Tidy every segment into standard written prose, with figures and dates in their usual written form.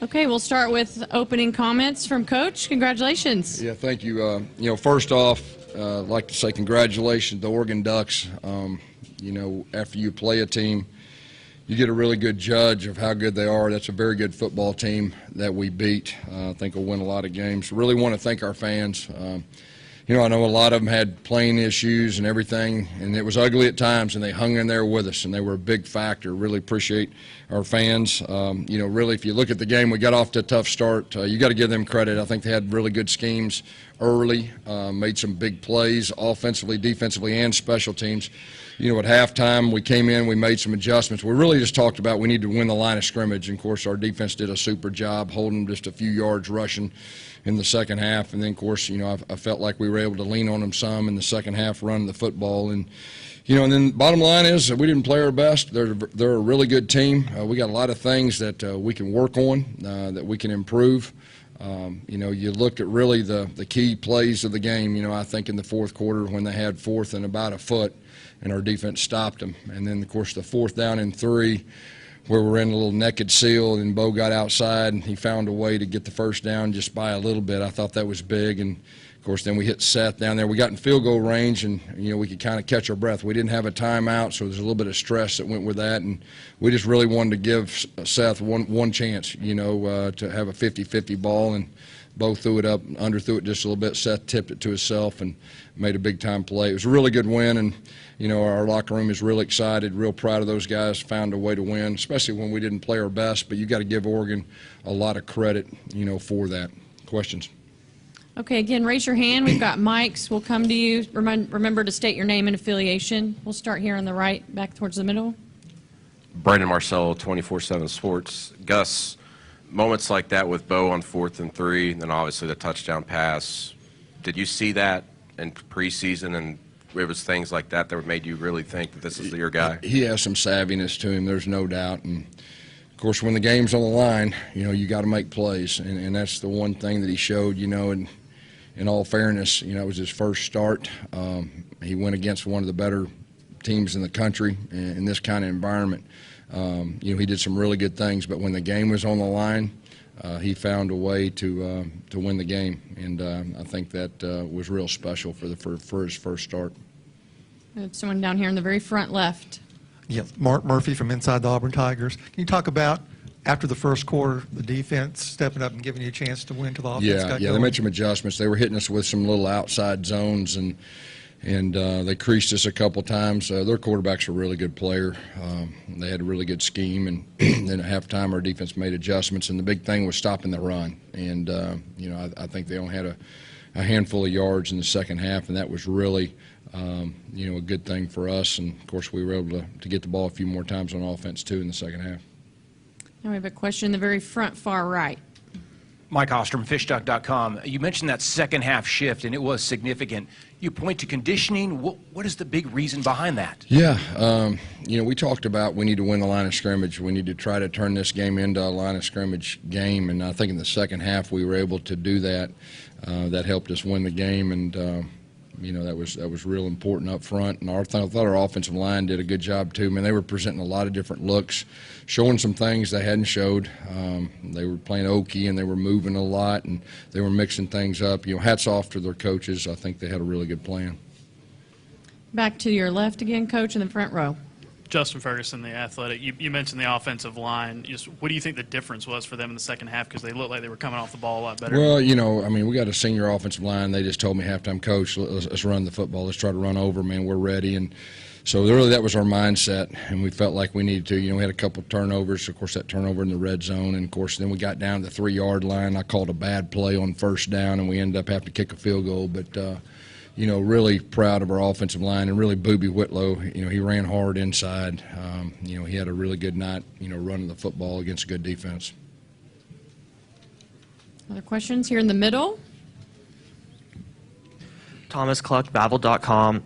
Okay, we'll start with opening comments from Coach. Congratulations. Yeah, thank you. First off, I'd like to say congratulations to the Oregon Ducks. After you play a team, you get a really good judge of how good they are. That's a very good football team that we beat. I think we'll win a lot of games. Really want to thank our fans. I know a lot of them had playing issues and everything, and it was ugly at times, and they hung in there with us, and they were a big factor. Really appreciate our fans. Really, if you look at the game, we got off to a tough start. You got to give them credit. I think they had really good schemes early, made some big plays offensively, defensively, and special teams. At halftime, we came in, we made some adjustments. We really just talked about we need to win the line of scrimmage. And, of course, our defense did a super job holding just a few yards rushing in the second half. And then, of course, I felt like we were able to lean on them some in the second half, running the football. And then bottom line is we didn't play our best. They're a really good team. We got a lot of things that we can work on, that we can improve. You looked at really the key plays of the game. I think in the fourth quarter when they had fourth and about a foot, and our defense stopped them. And then, of course, the 4th down and 3, where we're in a little naked seal, and Bo got outside, and he found a way to get the first down just by a little bit. I thought that was big. And, of course, then we hit Seth down there. We got in field goal range, and, we could kind of catch our breath. We didn't have a timeout, so there's a little bit of stress that went with that. And we just really wanted to give Seth one chance, to have a 50-50 ball. And Bo threw it up, underthrew it just a little bit. Seth tipped it to himself and made a big-time play. It was a really good win, and, our locker room is really excited, real proud of those guys, found a way to win, especially when we didn't play our best. But you got to give Oregon a lot of credit, for that. Questions? Okay, again, raise your hand. We've got mics. We'll come to you. Remember to state your name and affiliation. We'll start here on the right, back towards the middle. Brandon Marcello, 24/7 Sports. Gus, moments like that with Bo on 4th and 3, and then obviously the touchdown pass, did you see that in preseason, and it was things like that that made you really think that this is your guy? He has some savviness to him, there's no doubt. And, of course, when the game's on the line, you got to make plays, and that's the one thing that he showed, and in all fairness, it was his first start. He went against one of the better teams in the country in this kind of environment. He did some really good things, but when the game was on the line, he found a way to win the game, and I think that was real special for his first start. We have someone down here in the very front left. Yes, Mark Murphy from Inside the Auburn Tigers. Can you talk about, after the first quarter, the defense stepping up and giving you a chance to win till the offense got going? Yeah, they made some adjustments. They were hitting us with some little outside zones, and they creased us a couple times. Their quarterback's a really good player. They had a really good scheme, and then at halftime our defense made adjustments, and the big thing was stopping the run. And, I think they only had a handful of yards in the second half, and that was really, a good thing for us. And, of course, we were able to get the ball a few more times on offense, too, in the second half. Now we have a question in the very front far right. Mike Ostrom, fishduck.com. You mentioned that second half shift, and it was significant. You point to conditioning. What is the big reason behind that? Yeah, we talked about we need to win the line of scrimmage. We need to try to turn this game into a line of scrimmage game, and I think in the second half we were able to do that. That helped us win the game, and that was real important up front. And I thought our offensive line did a good job too. They were presenting a lot of different looks, showing some things they hadn't showed. They were playing Okie, and they were moving a lot, and they were mixing things up. Hats off to their coaches. I think they had a really good plan. Back to your left again, Coach, in the front row. Justin Ferguson, the Athletic. You mentioned the offensive line. What do you think the difference was for them in the second half? Because they looked like they were coming off the ball a lot better. Well, we got a senior offensive line. They just told me halftime, Coach, let's run the football. Let's try to run over, man. We're ready. And so really that was our mindset, and we felt like we needed to. We had a couple turnovers. Of course, that turnover in the red zone. And, of course, then we got down to the 3-yard line. I called a bad play on first down, and we ended up having to kick a field goal. But, really proud of our offensive line, and really Booby Whitlow, he ran hard inside. He had a really good night, running the football against a good defense. Other questions here in the middle? Thomas Cluck, Babel.com.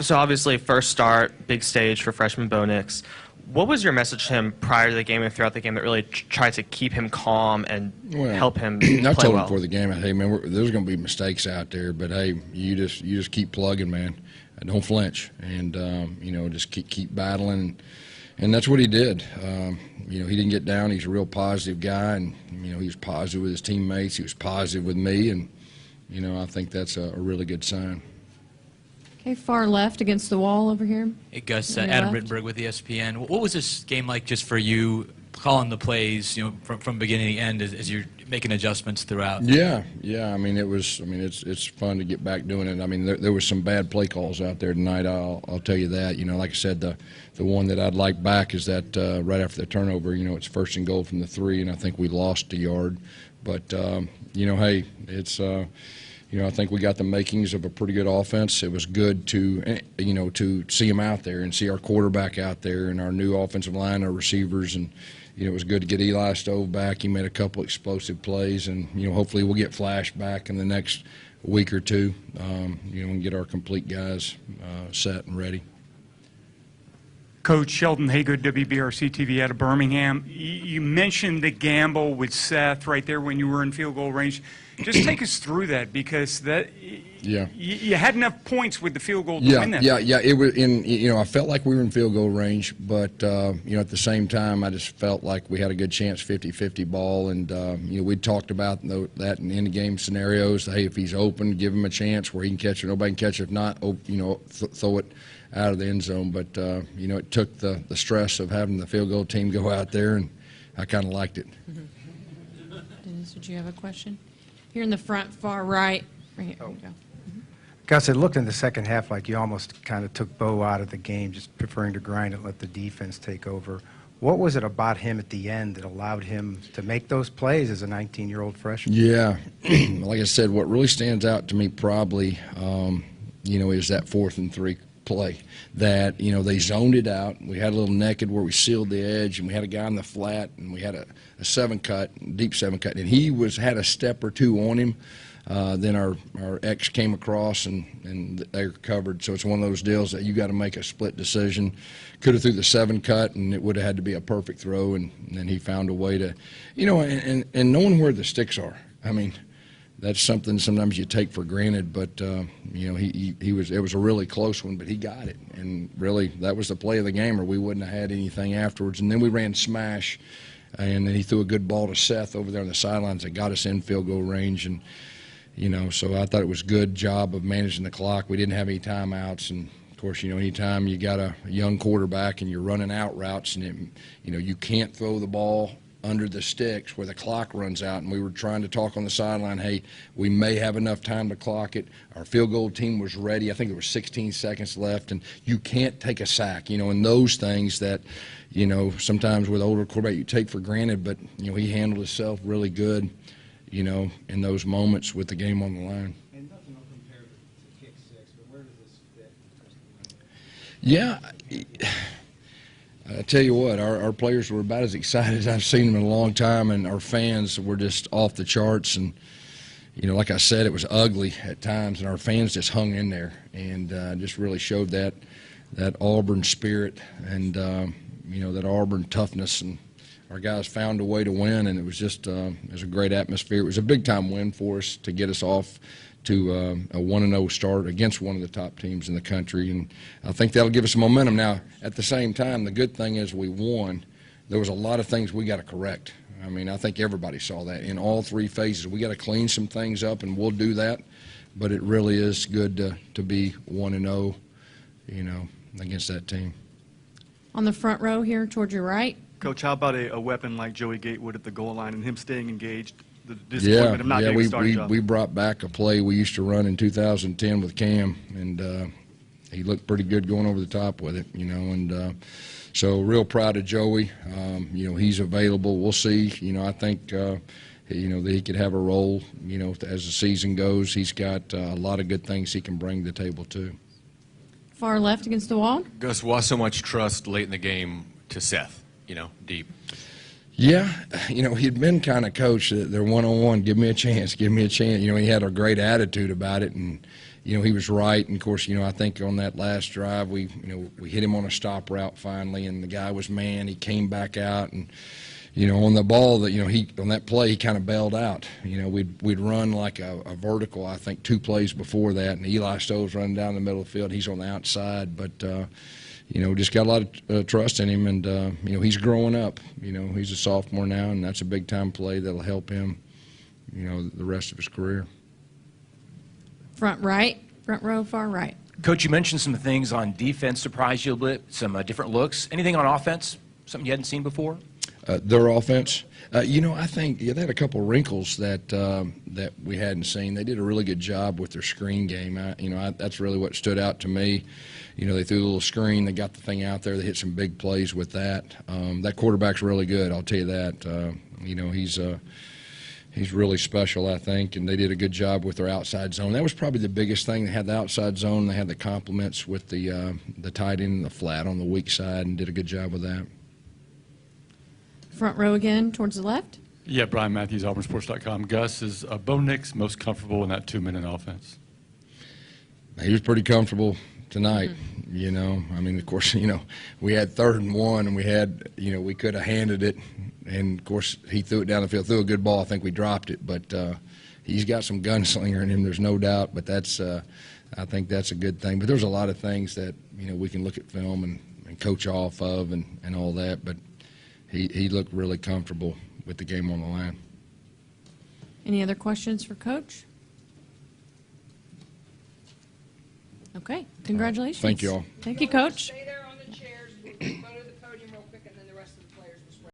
So obviously first start, big stage for freshman Bo Nix. What was your message to him prior to the game and throughout the game that really tried to keep him calm and help him play well? I told him before the game, hey, man, there's going to be mistakes out there, but, hey, you just keep plugging, man. Don't flinch, and, just keep battling. And that's what he did. You know, he didn't get down. He's a real positive guy, and you know, he was positive with his teammates. He was positive with me, and you know, I think that's a really good sign. Okay, far left against the wall over here. Hey, Gus, On your Adam left. Rittenberg with ESPN. What was this game like just for you, calling the plays, you know, from beginning to end as you're making adjustments throughout? Yeah. I mean, it was. I mean, it's fun to get back doing it. I mean, there was some bad play calls out there tonight. I'll tell you that. You know, like I said, the one that I'd like back is that right after the turnover. You know, it's 1st and goal from the 3, and I think we lost a yard. But you know, hey, it's. You know, I think we got the makings of a pretty good offense. It was good to, you know, to see him out there and see our quarterback out there and our new offensive line, our receivers, and you know, it was good to get Eli Stove back. He made a couple explosive plays, and you know, hopefully we'll get Flash back in the next week or two. You know, and get our complete guys set and ready. Coach Sheldon Haygood, WBRC TV out of Birmingham. You mentioned the gamble with Seth right there when you were in field goal range. Just take us through that, because that you had enough points with the field goal to win that. Yeah. It was in. You know, I felt like we were in field goal range, but you know, at the same time, I just felt like we had a good chance, 50-50 ball, and you know, we talked about that in end-game scenarios. Hey, if he's open, give him a chance where he can catch it. Nobody can catch it. If not, you know, throw it out of the end zone. But you know, it took the stress of having the field goal team go out there, and I kind of liked it. Dennis, did you have a question? Here in the front, far right. Right here. There you go. Gus, it looked in the second half like you almost kind of took Bo out of the game, just preferring to grind and let the defense take over. What was it about him at the end that allowed him to make those plays as a 19-year-old freshman? Yeah, like I said, what really stands out to me probably, you know, is that 4th and 3 play. That, you know, they zoned it out. We had a little naked where we sealed the edge, and we had a guy in the flat, and we had a 7-cut, deep 7-cut, and he had a step or two on him. Then our X came across, and they were covered. So it's one of those deals that you got to make a split decision. Could have threw the 7-cut, and it would have had to be a perfect throw, and then he found a way to, you know, and knowing where the sticks are. I mean, that's something sometimes you take for granted, but you know, it was a really close one, but he got it, and really that was the play of the game, or we wouldn't have had anything afterwards. And then we ran smash, and then he threw a good ball to Seth over there on the sidelines that got us in field goal range, and you know, so I thought it was a good job of managing the clock. We didn't have any timeouts, and of course, you know, anytime you got a young quarterback and you're running out routes, and you know, you can't throw the ball under the sticks where the clock runs out, and we were trying to talk on the sideline, hey, we may have enough time to clock it. Our field goal team was ready. I think there was 16 seconds left, and you can't take a sack, you know, and those things that, you know, sometimes with older quarterback you take for granted, but, you know, he handled himself really good, you know, in those moments with the game on the line. And nothing will compare to kick 6, but where does this fit? Yeah. I tell you what, our players were about as excited as I've seen them in a long time, and our fans were just off the charts. And, you know, like I said, it was ugly at times, and our fans just hung in there and just really showed that Auburn spirit and, you know, that Auburn toughness. And our guys found a way to win, and it was just it was a great atmosphere. It was a big-time win for us to get us off to a 1-0 start against one of the top teams in the country, and I think that'll give us some momentum. Now, at the same time, the good thing is we won. There was a lot of things we got to correct. I mean, I think everybody saw that in all 3 phases. We got to clean some things up, and we'll do that. But it really is good to be 1-0, you know, against that team. On the front row here toward your right. Coach, how about a weapon like Joey Gatewood at the goal line and him staying engaged? The disappointment of not getting a starting job. We brought back a play we used to run in 2010 with Cam, and he looked pretty good going over the top with it, you know, and so real proud of Joey. You know, he's available. We'll see. You know, I think, you know, that he could have a role, you know, as the season goes. He's got a lot of good things he can bring to the table, too. Far left against the wall. Gus, why so much trust late in the game to Seth, you know, deep? Yeah, you know, he'd been kind of coached that they're one-on-one, give me a chance, give me a chance. You know, he had a great attitude about it, and, you know, he was right. And, of course, you know, I think on that last drive, we hit him on a stop route finally, and the guy was man. He came back out, and, you know, on the ball that, you know, on that play, he kind of bailed out. You know, we'd run like a vertical, I think, 2 plays before that, and Eli Stove's running down the middle of the field. He's on the outside, but, just got a lot of trust in him, and he's growing up. He's a sophomore now, and that's a big time play that'll help him, the rest of his career. Front row, far right. Coach, you mentioned some things on defense surprised you a bit, some different looks. Anything on offense, something you hadn't seen before? Their offense, I think they had a couple wrinkles that we hadn't seen. They did a really good job with their screen game. That's really what stood out to me. They threw a little screen, they got the thing out there, they hit some big plays with that. That quarterback's really good, I'll tell you that. He's really special, I think, and they did a good job with their outside zone. That was probably the biggest thing. They had the outside zone, they had the complements with the tight end and the flat on the weak side, and did a good job with that. Front row again, towards the left. Yeah, Brian Matthews, AuburnSports.com. Gus, is Bo Nix most comfortable in that 2-minute offense? He was pretty comfortable tonight. Of course, we had 3rd and 1, and we could have handed it, and of course he threw it down the field, threw a good ball. I think we dropped it, but he's got some gunslinger in him. There's no doubt, but I think that's a good thing. But there's a lot of things that we can look at film and coach off of and all that, but he looked really comfortable with the game on the line. Any other questions for Coach? Okay, congratulations. Thank you all. Thank you, Coach.